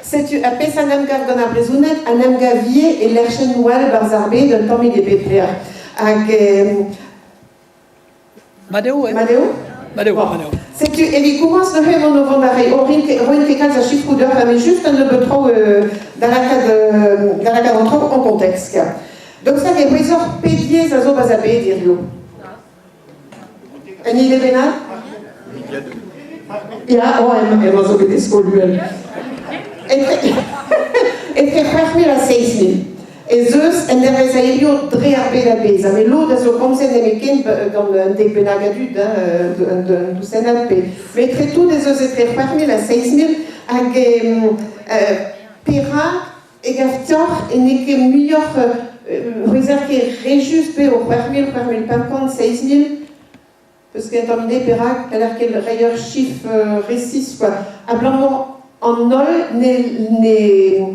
C'est a pesa namgav gant ar brezhounet, a namgavie e lerchen noual bar zarbe d'un tammig e bepler. Hag... Madeo, Madeo? Madeo. C'est-tu, evit koumans ne c'heu mon ovant d'are, roin ket kalz a chifroudeur, mais juste un ne betrou d'alakad antrou en contexte. Donc ça, il y a plusieurs pédiers à zo bazabé, dirio. Un idée bénal? Ja, elle m'a zo bet escoluel. Et fait fermer la 6.000. Et zeus, en der vez a elio dre ar bet a bez. Mais l'eau da zo komzen nemeken gant un dek benagadud, d'un doucenat pe. Mais très tout des zeus et fait fermer la 6.000 hag pera e gaftior e neke muior ruizer ket rejust pe o 4.000, 6.000, parce qu'un terminé pera a l'air quel rayeur chiffre récis quoi. A blanc en nol ne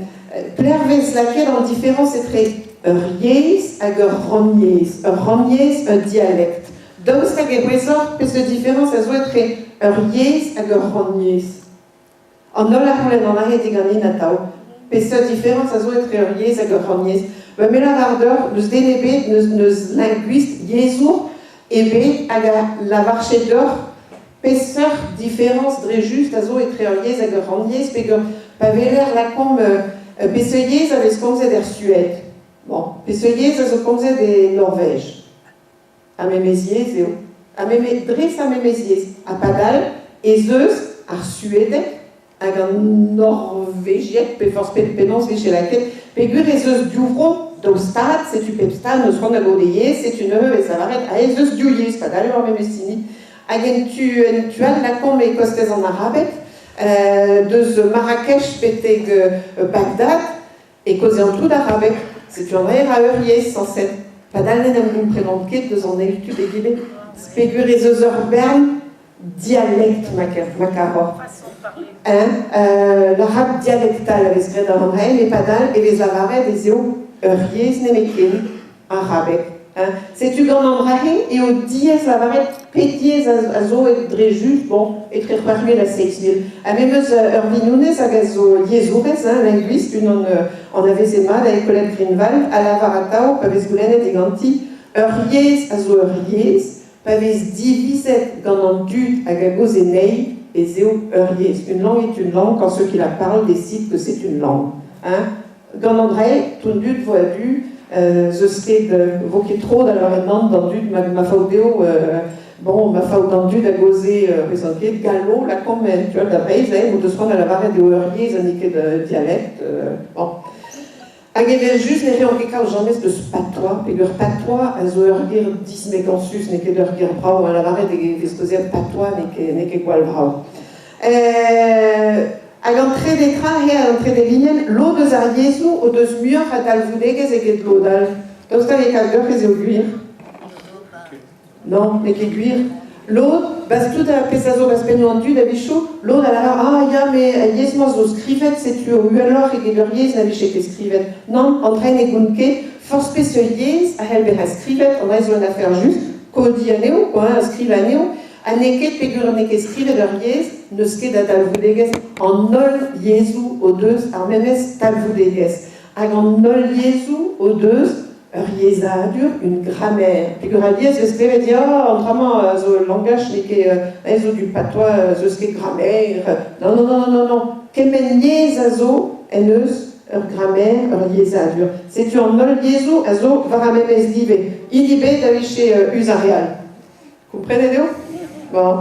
plervez laquelle en différence est très riez hag rogniez. Rogniez un dialecte. Daoust hag e wezor pez de différence a zo etre riez hag rogniez. En nol a roulen en arrêt gant inatao. Pez de différence a zo etre riez hag rogniez. Mais la vardeur, neus denebe, neus linguiste, yezour, ebe hag la varchet d'or, pesseur différence dre juste a zo etre riez hag rogniez, pe pa veler la kom Pesseuillez avait komzet der Suède. Bon, pesseuillez a zo komzet de Norvège. A memeziez eo. A dres a memeziez. A padal, e zeus ar Suèdek hag an Norvégiek, pe force penons vech e laket, pe gur e zeus diuvro daou stad, setu pep stad, neus ron a godeiez, setu neu e savaret, a e zeus diouiez, padal eo ar memezini. Hag en tu al la kom e kostez an arabek, deus Marrakech peteg Bagdad et causé en tout d'arabek. C'est un vrai à euriez sans scène. Pas d'allen à mon prénom ket deus en étude et guillemets. Spégur et zeus bern dialecte macaror. L'arabe dialectal avec ce gré d'arabek, mais pas d'al et les avaret des eo euriez nemeken arabek. C'est-tu gant an brahe et au diez avaret pédiez a zo et dre just, bon, et très fermé la 6.000. A memeus vinounes hag a zo yezourez, linguiste, une en avait ema da Colette Greenwald, a la varatao, pavez goulenet e ganti, euriez a zo euriez, pavez divizet gant an dud hag a goz e nei, et zeo euriez. Une langue est une langue quand ceux qui la parlent décident que c'est une langue. Gant an dre, tout dud vo a du, zeus ket vo ket tro da leur enant d'an dud ma faudeo, bon, ma faute d'endu da gozé présenté gallo la commen, tu vois, d'après, ou de se prendre à la barre de oeuriers, zaniqué de dialecte, bon. Hag evel just ne reon ket kaout jamais de patois, pe ur patois a zo urgir dismekansus, ne ket urgir brao, a la barre de veskozet patois, ne ket gwal brao. Hag an tre detra he an tre de linien, lo deus ar yezou o deus muior a dalvoudegez e ket lo dal. Daoust a e kal ur ez eo guir. Non, mais qu'aiguire. L'autre, parce que tout a pesazo baspenno en du d'abichou, l'autre a la ya, mais yes, moi, zo scrivet, c'est tu au alors et de yes, n'abiché que scrivet. Non, entraîne et gunke, force spécial yes, a helber a scrivet, on a zo une affaire juste, codi aneo, quoi, un scrive aneo, a neket pegur neket scrivet de yes, ne ske da talvoudegez, en nol yezou au deux, ar memes talvoudegez. Hag en nol yezou au deux, rieza dur, une grammaire. Puis Gradiez, je sais dire, autrement, le langage n'est que du patois, je sais grammaire. Non. Kemen azo, eneus, grammaire, rieza dur. C'est tu en nol yezo, azo, varamemez dive. Ilibe d'aviché usareal. Comprenez, Léo? Bon.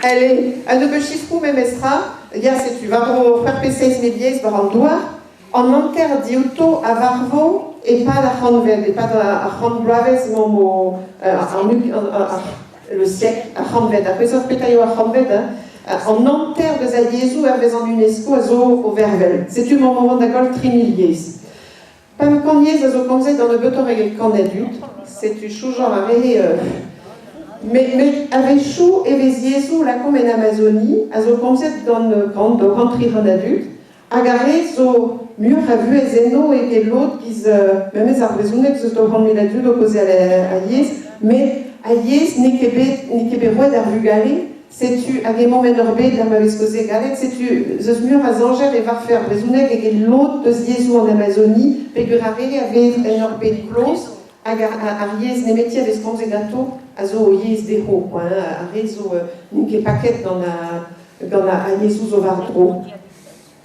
Allez, à de chiffrou même estra, il y a, c'est tu vas faire P6 médias, va en douar. En enterre diuto a varvo et pas la hanved, et pas la hanbraves le siècle à hanved. Après ça, pétaillot à hanved, en enterre de Zadiezou, avec en UNESCO, à zo au vervel. C'est un moment d'accord trimilliers. Pam caniez, à zo kamzet dans le beton avec can adulte, c'est du chou genre arrêt. Mais avec chou et les Jésus, la comme en Amazonie, à zo kamzet dans le camp de rentrer en adulte, agarré zo mur a vu et zeno et l'autre qui même les arbresounet que ce rend miladul opposé à Yes, mais à Yes n'est que roi d'arvugalé c'est-tu, avec mon menorbe, dans ma viscosé galette, c'est-tu, ce mur à Zanger et va faire, Brezounek, et l'autre de Ziezou en Amazonie, Pégurare, avait un orbe de close, à Ariès, les métiers avec ce et gâteaux, à Zo, Yes, des hauts, à Rézo, Ninke Paquet dans la Yesus au Vardro,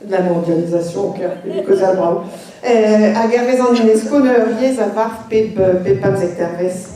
de la mondialisation, au cœur, les causes à bras. À Garvezan d'Unesco, Yes, à Varf, Pépam, Zectarves.